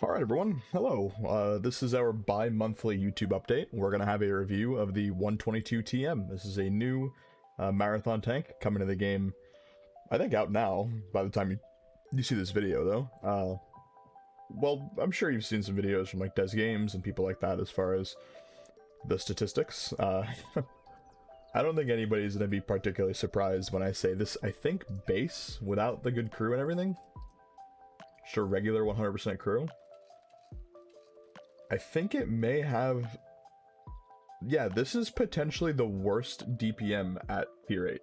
All right, everyone. Hello. This is our bi-monthly YouTube update. We're going to have a review of the 122 TM. This is a new marathon tank coming to the game, I think out now, by the time you see this video, though. Well, I'm sure you've seen some videos from like Des Games and people like that as far as the statistics. I don't think anybody's going to be particularly surprised when I say this, I think, base, without the good crew and everything. Sure, regular 100% crew. I think it may have... Yeah, this is potentially the worst DPM at tier 8.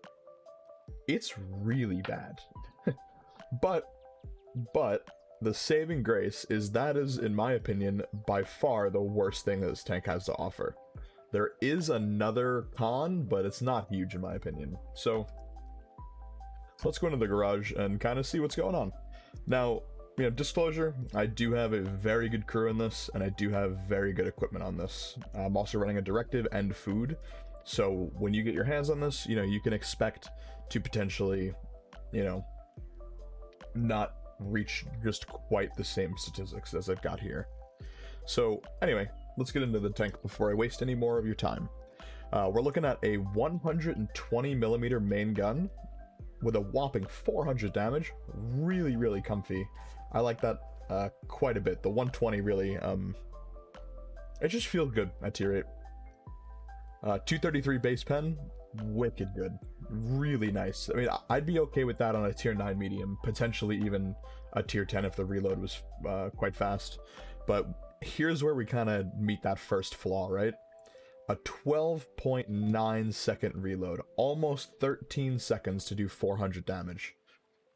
It's really bad. But the saving grace is that is, in my opinion, by far the worst thing that this tank has to offer. There is another con, but it's not huge in my opinion. So let's go into the garage and kind of see what's going on. Now, you know, disclosure, I do have a very good crew in this, and I do have very good equipment on this. I'm also running a directive and food, so when you get your hands on this, you know, you can expect to potentially, you know, not reach just quite the same statistics as I've got here. So anyway, let's get into the tank before I waste any more of your time. We're looking at a 120mm main gun with a whopping 400 damage. Really comfy. I like that quite a bit. The 120 really, it just feels good at tier 8. 233 base pen, wicked good. Really nice. I mean, I'd be okay with that on a tier 9 medium, potentially even a tier 10 if the reload was quite fast. But here's where we kind of meet that first flaw, right? A 12.9 second reload, almost 13 seconds to do 400 damage.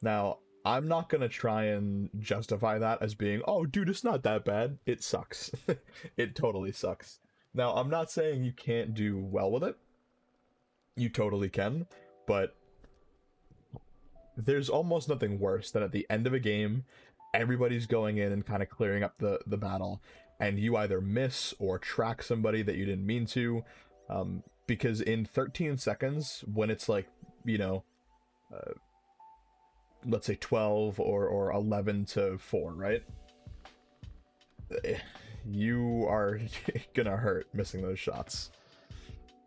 Now, I'm not going to try and justify that as being, oh, dude, it's not that bad. It sucks. It totally sucks. Now, I'm not saying you can't do well with it. You totally can, but there's almost nothing worse than at the end of a game, everybody's going in and kind of clearing up the battle, and you either miss or track somebody that you didn't mean to, because in 13 seconds, when it's like, you know, let's say 12 or 11 to 4, right? You are gonna hurt missing those shots,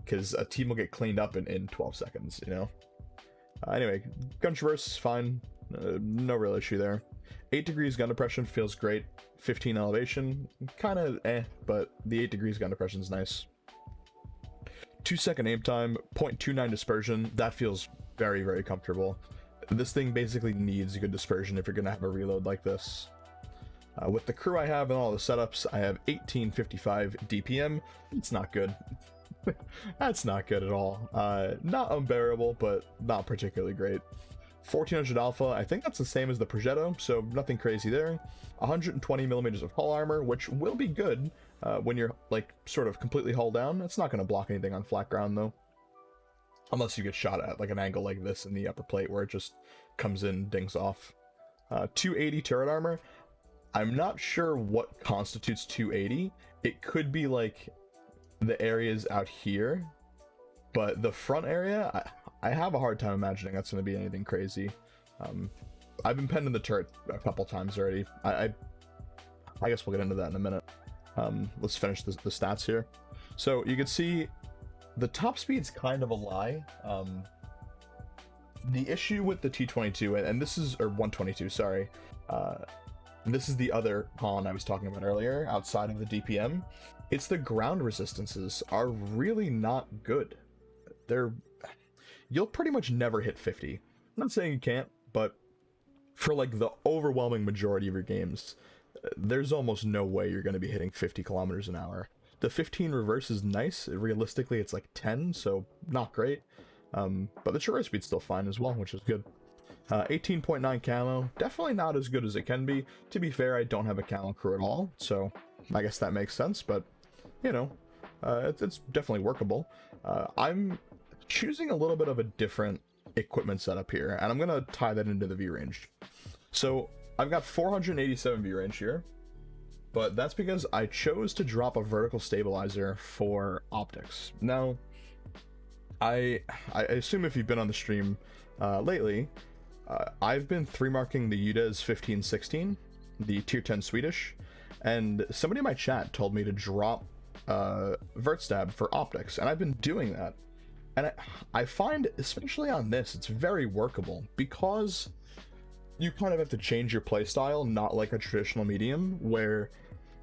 because a team will get cleaned up in 12 seconds, you know? Anyway, gun traverse is fine. No real issue there. 8 degrees gun depression feels great. 15 elevation, kind of but the 8 degrees gun depression is nice. 2-second aim time, 0.29 dispersion, that feels very comfortable. This thing basically needs a good dispersion if you're going to have a reload like this. With the crew I have and all the setups, I have 1855 DPM. It's not good. That's not good at all. Not unbearable, but not particularly great. 1400 alpha, I think that's the same as the Progetto, so nothing crazy there. 120mm of hull armor, which will be good when you're like sort of completely hull down. It's not going to block anything on flat ground though, unless you get shot at like an angle like this in the upper plate where it just comes in, dings off. 280 turret armor. I'm not sure what constitutes 280. It could be like the areas out here, but the front area, I have a hard time imagining that's going to be anything crazy. I've been pinned in the turret a couple times already. I guess we'll get into that in a minute. Let's finish the stats here. So you can see the top speed's kind of a lie. The issue with the T22, and this is, or 122, sorry. This is the other con I was talking about earlier, outside of the DPM. It's the ground resistances are really not good. You'll pretty much never hit 50. I'm not saying you can't, but for like the overwhelming majority of your games, there's almost no way you're going to be hitting 50 kilometers an hour. The 15 reverse is nice. Realistically, it's like 10, so not great. But the traverse speed's still fine as well, which is good. 18.9 camo, definitely not as good as it can be. To be fair, I don't have a camo crew at all, so I guess that makes sense, but, you know, it's definitely workable. I'm choosing a little bit of a different equipment setup here, and I'm going to tie that into the view range. So I've got 487 view range here, but that's because I chose to drop a vertical stabilizer for optics. Now, I assume if you've been on the stream lately, I've been 3 marking the UDES 1516, the tier 10 Swedish, And somebody in my chat told me to drop vert stab for optics, and I've been doing that. And I find, especially on this, it's very workable because you kind of have to change your playstyle, not like a traditional medium where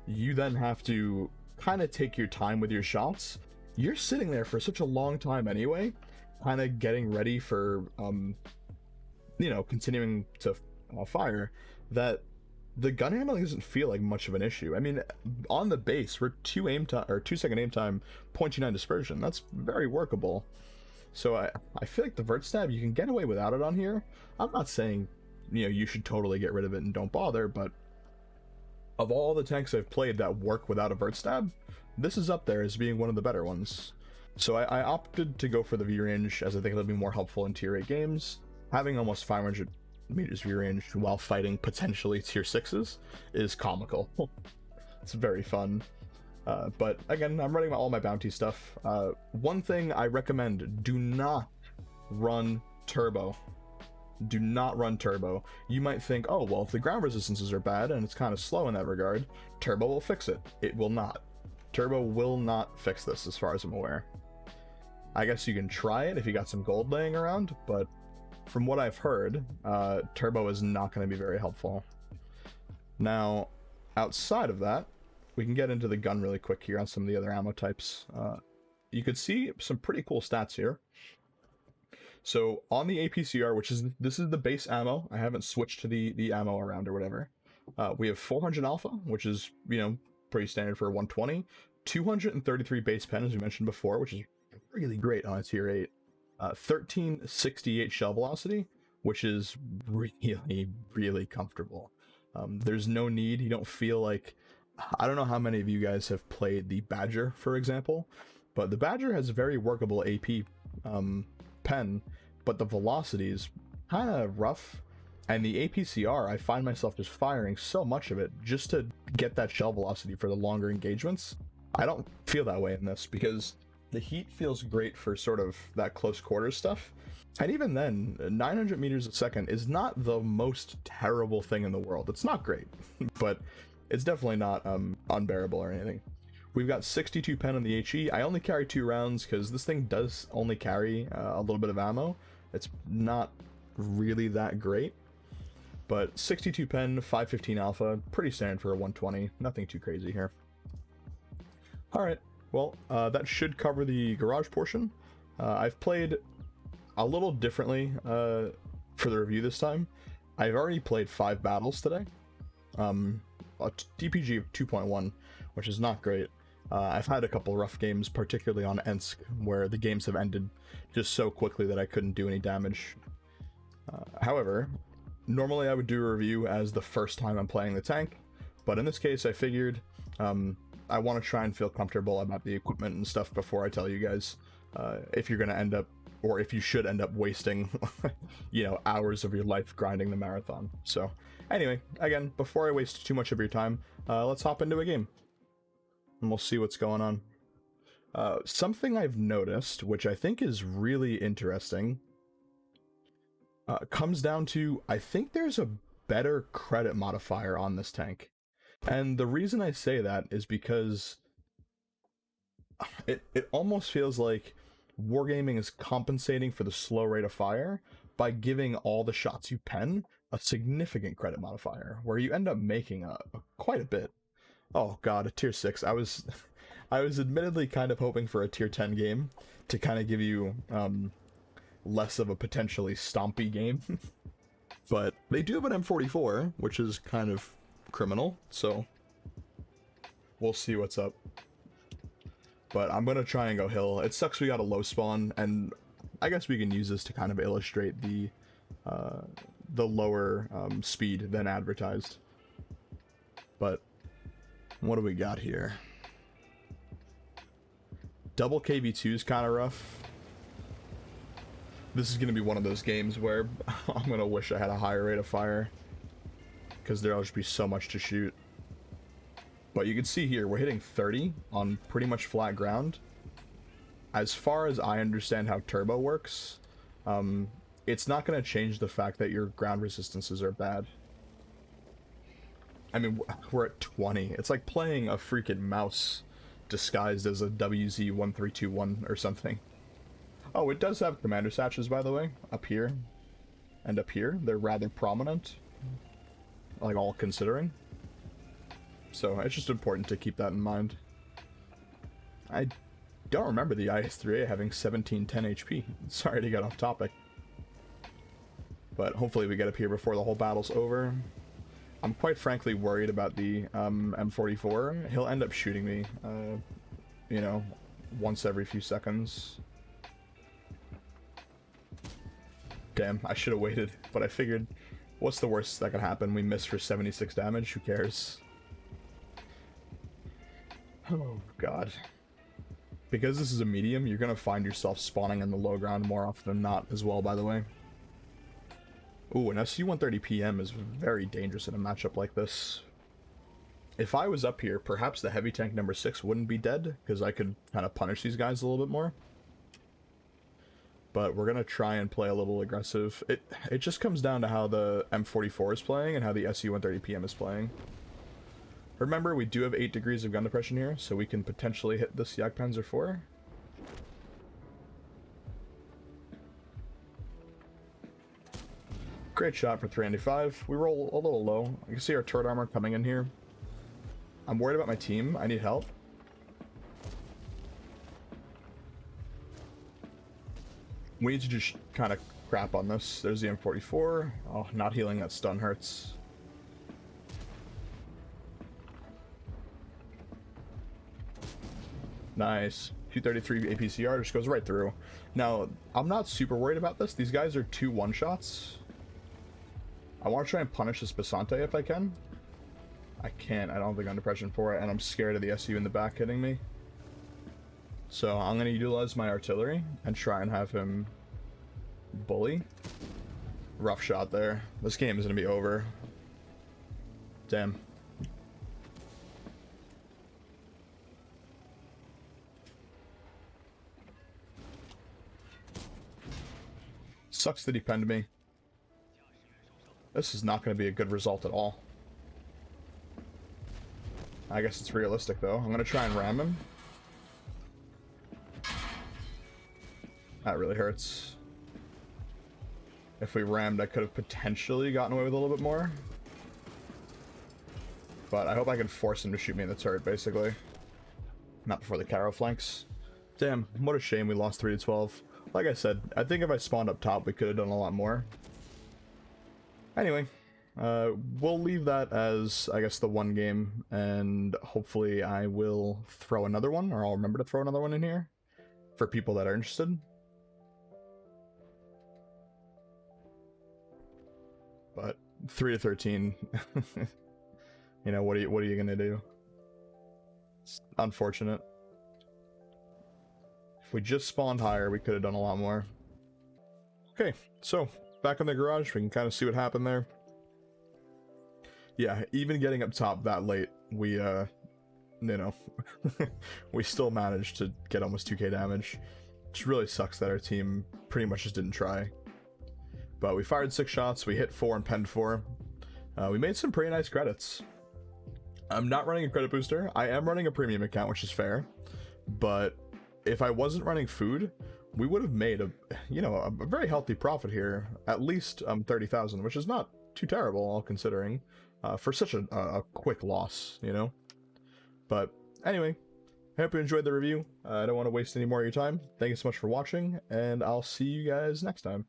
you then have to kind of take your time with your shots. You're sitting there for such a long time anyway, kind of getting ready for, you know, continuing to fire, that the gun handling doesn't feel like much of an issue. I mean, on the base, we're 2-second aim time, 0.29 dispersion. That's very workable. So I feel like the vert stab, you can get away without it on here. I'm not saying, you know, you should totally get rid of it and don't bother, but of all the tanks I've played that work without a vert stab, this is up there as being one of the better ones. So I opted to go for the V-range, as I think it'll be more helpful in tier 8 games. Having almost 500 meters V-range while fighting potentially tier 6s is comical. It's very fun. But again, I'm running all my bounty stuff. One thing I recommend, do not run turbo. Do not run turbo. You might think, oh, well, if the ground resistances are bad and it's kind of slow in that regard, turbo will fix it. It will not. Turbo will not fix this, as far as I'm aware. I guess you can try it if you got some gold laying around, but from what I've heard, turbo is not going to be very helpful. Now, outside of that, we can get into the gun really quick here on some of the other ammo types. You could see some pretty cool stats here. So on the APCR, this is the base ammo. I haven't switched to the ammo around or whatever. We have 400 alpha, which is, you know, pretty standard for a 120. 233 base pen, as we mentioned before, which is really great on a tier 8. 1368 shell velocity, which is really, really comfortable. There's no need. You don't feel like... I don't know how many of you guys have played the Badger, for example, but the Badger has a very workable AP pen, but the velocity is kind of rough, and the APCR, I find myself just firing so much of it just to get that shell velocity for the longer engagements. I don't feel that way in this, because the heat feels great for sort of that close quarters stuff, and even then, 900 meters a second is not the most terrible thing in the world. It's not great, but it's definitely not unbearable or anything. We've got 62 pen on the HE. I only carry 2 rounds because this thing does only carry a little bit of ammo. It's not really that great, but 62 pen, 515 alpha, pretty standard for a 120. Nothing too crazy here. All right, well, that should cover the garage portion. I've played a little differently for the review this time. I've already played 5 battles today. A DPG of 2.1, which is not great. I've had a couple rough games, particularly on Ensk, where the games have ended just so quickly that I couldn't do any damage. However, normally I would do a review as the first time I'm playing the tank, but in this case I figured I want to try and feel comfortable about the equipment and stuff before I tell you guys if you're going to end up, or if you should end up wasting, you know, hours of your life grinding the marathon. So anyway, again, before I waste too much of your time, let's hop into a game, and we'll see what's going on. Something I've noticed, which I think is really interesting, comes down to, I think there's a better credit modifier on this tank. And the reason I say that is because it almost feels like Wargaming is compensating for the slow rate of fire by giving all the shots you pen a significant credit modifier, where you end up making quite a bit. Oh god, a tier 6. I was admittedly kind of hoping for a tier 10 game to kind of give you less of a potentially stompy game. But they do have an M44, which is kind of criminal, so we'll see what's up. But I'm gonna try and go hill. It sucks we got a low spawn, and I guess we can use this to kind of illustrate the lower speed than advertised. But what do we got here? Double KV2 is kind of rough. This is going to be one of those games where I'm going to wish I had a higher rate of fire, because there'll just be so much to shoot. But you can see here, we're hitting 30 on pretty much flat ground. As far as I understand how turbo works, it's not going to change the fact that your ground resistances are bad. I mean, we're at 20. It's like playing a freaking mouse disguised as a WZ1321 or something. Oh, it does have commander satches, by the way, up here and up here. They're rather prominent, like all considering. So it's just important to keep that in mind. I don't remember the IS-3A having 1710 HP. Sorry to get off topic. But hopefully we get up here before the whole battle's over. I'm quite frankly worried about the M44. He'll end up shooting me, you know, once every few seconds. Damn, I should have waited, but I figured, what's the worst that could happen? We miss for 76 damage, who cares? Oh, God. Because this is a medium, you're gonna find yourself spawning in the low ground more often than not as well, by the way. Ooh, an SU-130 PM is very dangerous in a matchup like this. If I was up here, perhaps the heavy tank number 6 wouldn't be dead, because I could kind of punish these guys a little bit more. But we're gonna try and play a little aggressive. It just comes down to how the M44 is playing and how the SU-130 PM is playing. Remember, we do have 8 degrees of gun depression here, so we can potentially hit this Jagdpanzer IV. Great shot for 395. We roll a little low. You can see our turret armor coming in here. I'm worried about my team. I need help. We need to just kind of crap on this. There's the M44. Oh, not healing that stun hurts. Nice. 233 APCR just goes right through. Now, I'm not super worried about this. These guys are 2 one-shots. I want to try and punish this Basante if I can. I can't. I don't have the gun depression for it, and I'm scared of the SU in the back hitting me. So I'm going to utilize my artillery and try and have him bully. Rough shot there. This game is going to be over. Damn. Sucks that he penned me. This is not going to be a good result at all. I guess it's realistic, though. I'm going to try and ram him. That really hurts. If we rammed, I could have potentially gotten away with a little bit more. But I hope I can force him to shoot me in the turret, basically. Not before the Caro flanks. Damn, what a shame we lost 3-12. Like I said, I think if I spawned up top, we could have done a lot more. Anyway, we'll leave that as, I guess, the one game, and hopefully I will throw another one, or I'll remember to throw another one in here for people that are interested. But 3-13, you know, what are you gonna do? It's unfortunate. If we just spawned higher, we could have done a lot more. Okay, so back in the garage, we can kind of see what happened there. Yeah, even getting up top that late, we, you know, we still managed to get almost 2k damage. Which really sucks that our team pretty much just didn't try. But we fired 6 shots, we hit 4 and penned 4. We made some pretty nice credits. I'm not running a credit booster. I am running a premium account, which is fair. But if I wasn't running food, we would have made a, you know, a very healthy profit here. At least 30,000, which is not too terrible, all considering, for such a quick loss, you know. But anyway, I hope you enjoyed the review. I don't want to waste any more of your time. Thank you so much for watching, and I'll see you guys next time.